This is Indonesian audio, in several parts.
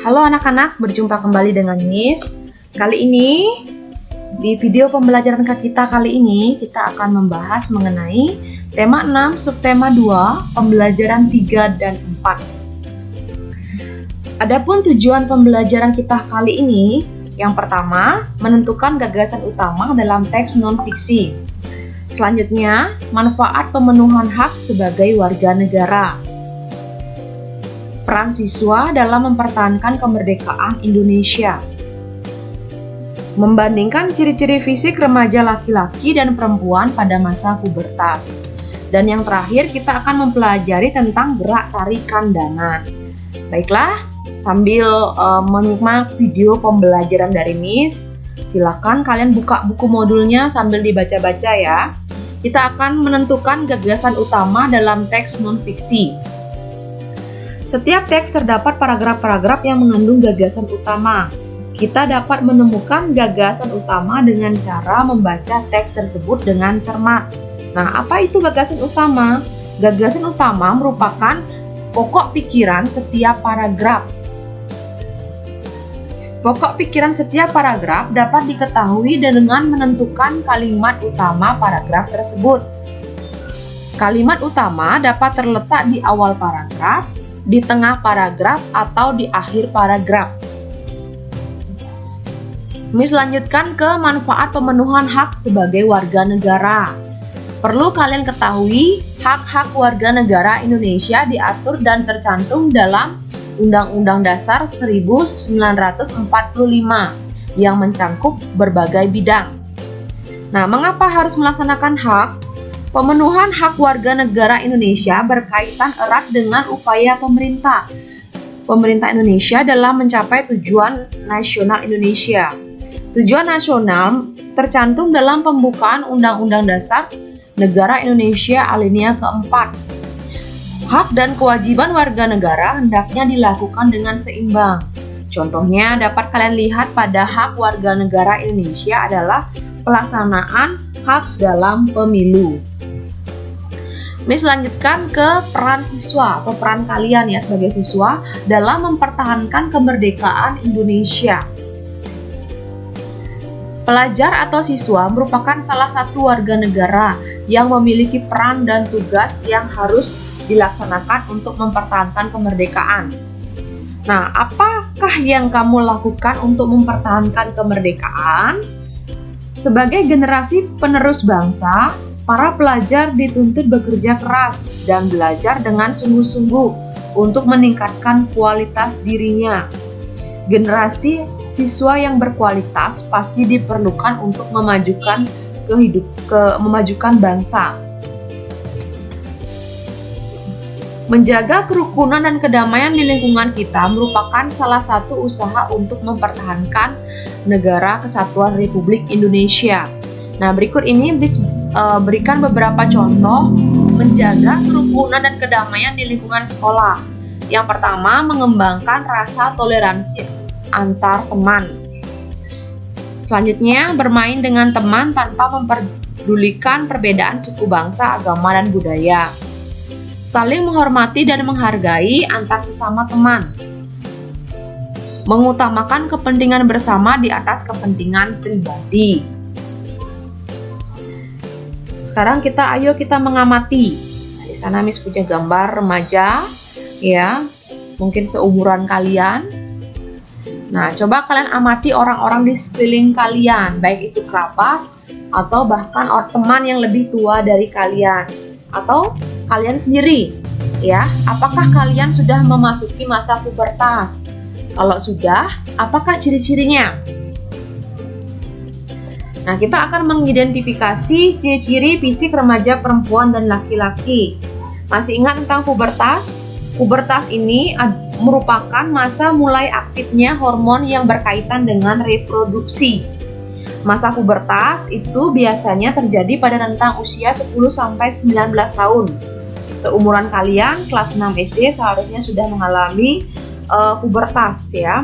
Halo anak-anak, berjumpa kembali dengan Miss. Kali ini, di video pembelajaran kita kali ini, kita akan membahas mengenai tema 6, subtema 2, pembelajaran 3 dan 4. Adapun tujuan pembelajaran kita kali ini, yang pertama, menentukan gagasan utama dalam teks non-fiksi. Selanjutnya, manfaat pemenuhan hak sebagai warga negara. Peran siswa dalam mempertahankan kemerdekaan Indonesia. Membandingkan ciri-ciri fisik remaja laki-laki dan perempuan pada masa pubertas. Dan yang terakhir kita akan mempelajari tentang gerak tarik kandangan. Baiklah, sambil menyimak video pembelajaran dari Miss, silakan kalian buka buku modulnya sambil dibaca-baca ya. Kita akan menentukan gagasan utama dalam teks non-fiksi. Setiap teks terdapat paragraf-paragraf yang mengandung gagasan utama. Kita dapat menemukan gagasan utama dengan cara membaca teks tersebut dengan cermat. Nah, apa itu gagasan utama? Gagasan utama merupakan pokok pikiran setiap paragraf. Pokok pikiran setiap paragraf dapat diketahui dengan menentukan kalimat utama paragraf tersebut. Kalimat utama dapat terletak di awal paragraf, di tengah paragraf, atau di akhir paragraf. Miss lanjutkan ke manfaat pemenuhan hak sebagai warga negara. Perlu kalian ketahui, hak-hak warga negara Indonesia diatur dan tercantum dalam Undang-Undang Dasar 1945 yang mencangkup berbagai bidang. Nah, mengapa harus melaksanakan hak? Pemenuhan hak warga negara Indonesia berkaitan erat dengan upaya pemerintah Indonesia dalam mencapai tujuan nasional Indonesia. Tujuan nasional tercantum dalam pembukaan Undang-Undang Dasar Negara Indonesia alinea keempat. Hak dan kewajiban warga negara hendaknya dilakukan dengan seimbang. Contohnya dapat kalian lihat pada hak warga negara Indonesia adalah pelaksanaan hak dalam pemilu. Miss lanjutkan ke peran siswa atau peran kalian ya sebagai siswa dalam mempertahankan kemerdekaan Indonesia. Pelajar atau siswa merupakan salah satu warga negara yang memiliki peran dan tugas yang harus dilaksanakan untuk mempertahankan kemerdekaan. Nah, apakah yang kamu lakukan untuk mempertahankan kemerdekaan? Sebagai generasi penerus bangsa, para pelajar dituntut bekerja keras dan belajar dengan sungguh-sungguh untuk meningkatkan kualitas dirinya. Generasi siswa yang berkualitas pasti diperlukan untuk memajukan memajukan bangsa. Menjaga kerukunan dan kedamaian di lingkungan kita merupakan salah satu usaha untuk mempertahankan negara kesatuan Republik Indonesia. Nah, berikut ini berikan beberapa contoh menjaga kerukunan dan kedamaian di lingkungan sekolah. Yang pertama, mengembangkan rasa toleransi antar teman. Selanjutnya, bermain dengan teman tanpa memperdulikan perbedaan suku bangsa, agama, dan budaya. Saling menghormati dan menghargai antar sesama teman. Mengutamakan kepentingan bersama di atas kepentingan pribadi. Sekarang ayo kita mengamati. Nah, di sana Miss punya gambar remaja, ya, mungkin seumuran kalian. Nah, coba kalian amati orang-orang di sekeliling kalian, baik itu kerabat atau bahkan teman yang lebih tua dari kalian, atau kalian sendiri, ya. Apakah kalian sudah memasuki masa pubertas? Kalau sudah, apakah ciri-cirinya? Nah, kita akan mengidentifikasi ciri-ciri fisik remaja perempuan dan laki-laki. Masih ingat tentang pubertas? Pubertas ini merupakan masa mulai aktifnya hormon yang berkaitan dengan reproduksi. Masa pubertas itu biasanya terjadi pada rentang usia 10-19 tahun. Seumuran kalian, kelas 6 SD seharusnya sudah mengalami pubertas ya.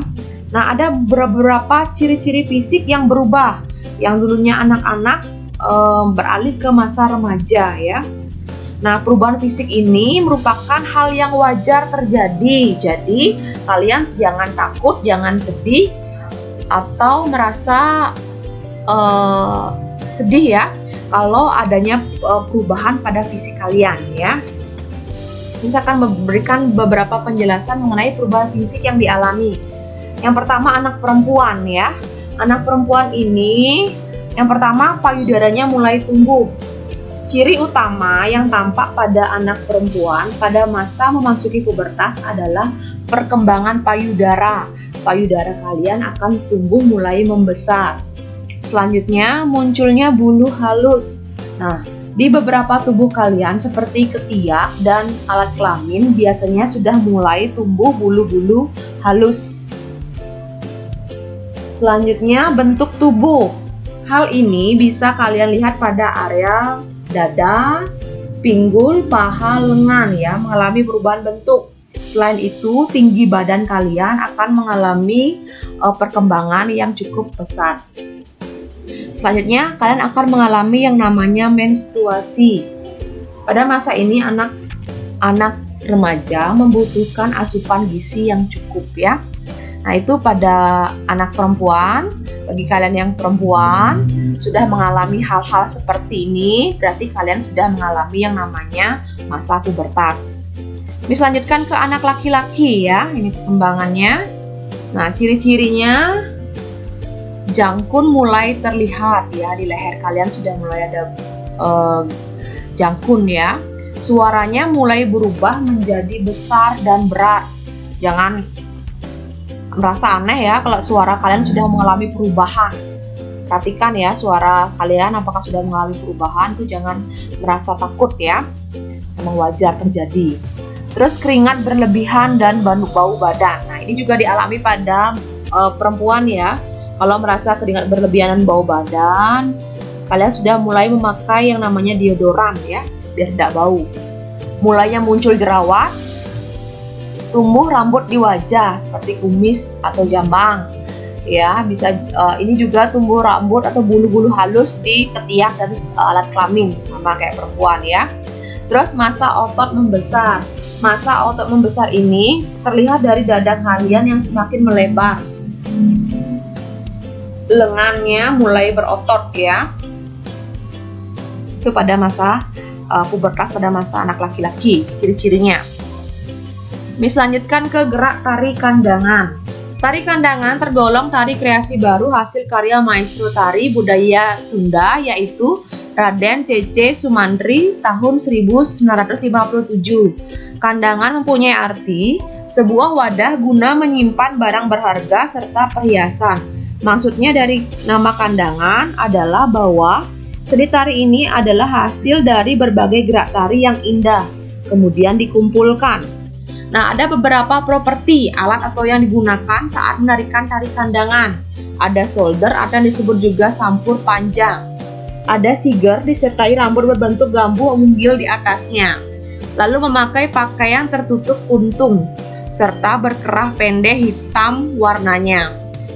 Nah, ada beberapa ciri-ciri fisik yang berubah. Yang dulunya anak-anak beralih ke masa remaja ya. Nah, perubahan fisik ini merupakan hal yang wajar terjadi. Jadi, kalian jangan takut, jangan sedih, atau merasa sedih ya kalau adanya perubahan pada fisik kalian ya. Ini saya akan memberikan beberapa penjelasan mengenai perubahan fisik yang dialami. Yang pertama, anak perempuan ya. Anak perempuan ini yang pertama payudaranya mulai tumbuh. Ciri utama yang tampak pada anak perempuan pada masa memasuki pubertas adalah perkembangan payudara. Payudara kalian akan tumbuh mulai membesar. Selanjutnya munculnya bulu halus. Nah, di beberapa tubuh kalian seperti ketiak dan alat kelamin biasanya sudah mulai tumbuh bulu-bulu halus. Selanjutnya bentuk tubuh. Hal ini bisa kalian lihat pada area dada, pinggul, paha, lengan ya, mengalami perubahan bentuk. Selain itu, tinggi badan kalian akan mengalami perkembangan yang cukup pesat. Selanjutnya, kalian akan mengalami yang namanya menstruasi. Pada masa ini, anak remaja membutuhkan asupan gizi yang cukup ya. Nah, itu pada anak perempuan. Bagi kalian yang perempuan sudah mengalami hal-hal seperti ini, berarti kalian sudah mengalami yang namanya masa pubertas. Ini selanjutkan ke anak laki-laki ya, ini perkembangannya. Nah, ciri-cirinya jangkun mulai terlihat ya, di leher kalian sudah mulai ada jangkun ya. Suaranya mulai berubah menjadi besar dan berat. Jangan merasa aneh ya kalau suara kalian sudah mengalami perubahan. Perhatikan ya suara kalian apakah sudah mengalami perubahan, tuh jangan merasa takut ya. Memang wajar terjadi. Terus keringat berlebihan dan bau badan. Nah, ini juga dialami pada perempuan ya. Kalau merasa keringat berlebihan dan bau badan, kalian sudah mulai memakai yang namanya deodoran ya, biar tidak bau. Mulainya muncul jerawat, tumbuh rambut di wajah seperti kumis atau jambang ya, bisa ini juga tumbuh rambut atau bulu-bulu halus di ketiak dan alat kelamin sama kayak perempuan ya. Terus masa otot membesar. Masa otot membesar ini terlihat dari dada kalian yang semakin melebar. Lengannya mulai berotot ya. Itu pada masa pubertas, pada masa anak laki-laki, ciri-cirinya. Selanjutkan ke gerak tari kandangan. Tari kandangan tergolong tari kreasi baru hasil karya maestro tari budaya Sunda, yaitu Raden C.C. Sumantri tahun 1957. Kandangan mempunyai arti sebuah wadah guna menyimpan barang berharga serta perhiasan. Maksudnya dari nama kandangan adalah bahwa seni tari ini adalah hasil dari berbagai gerak tari yang indah, kemudian dikumpulkan. Nah, ada beberapa properti alat atau yang digunakan saat menarikan tari kandangan. Ada solder atau yang disebut juga sampur panjang. Ada siger disertai rambut berbentuk gambu menggil di atasnya. Lalu memakai pakaian tertutup untung serta berkerah pendek hitam warnanya.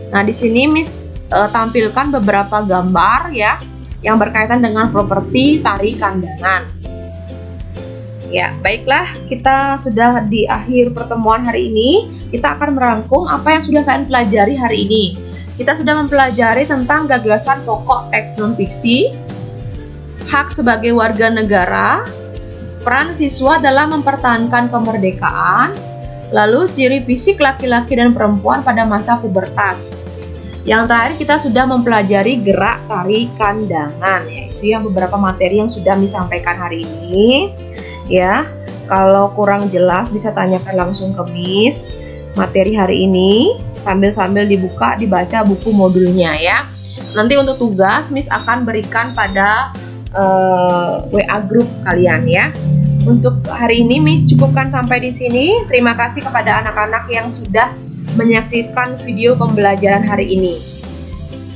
Nah, di sini Miss tampilkan beberapa gambar ya yang berkaitan dengan properti tari kandangan. Ya, baiklah, kita sudah di akhir pertemuan hari ini. Kita akan merangkum apa yang sudah kalian pelajari hari ini. Kita sudah mempelajari tentang gagasan pokok teks non-fiksi, hak sebagai warga negara, peran siswa dalam mempertahankan kemerdekaan, lalu ciri fisik laki-laki dan perempuan pada masa pubertas. Yang terakhir kita sudah mempelajari gerak tari kandangan, yaitu yang beberapa materi yang sudah disampaikan hari ini. Ya, kalau kurang jelas bisa tanyakan langsung ke Miss materi hari ini sambil dibuka, dibaca buku modulnya ya. Nanti untuk tugas Miss akan berikan pada WA grup kalian ya. Untuk hari ini Miss cukupkan sampai di sini. Terima kasih kepada anak-anak yang sudah menyaksikan video pembelajaran hari ini.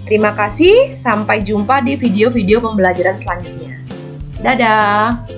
Terima kasih, sampai jumpa di video-video pembelajaran selanjutnya. Dadah.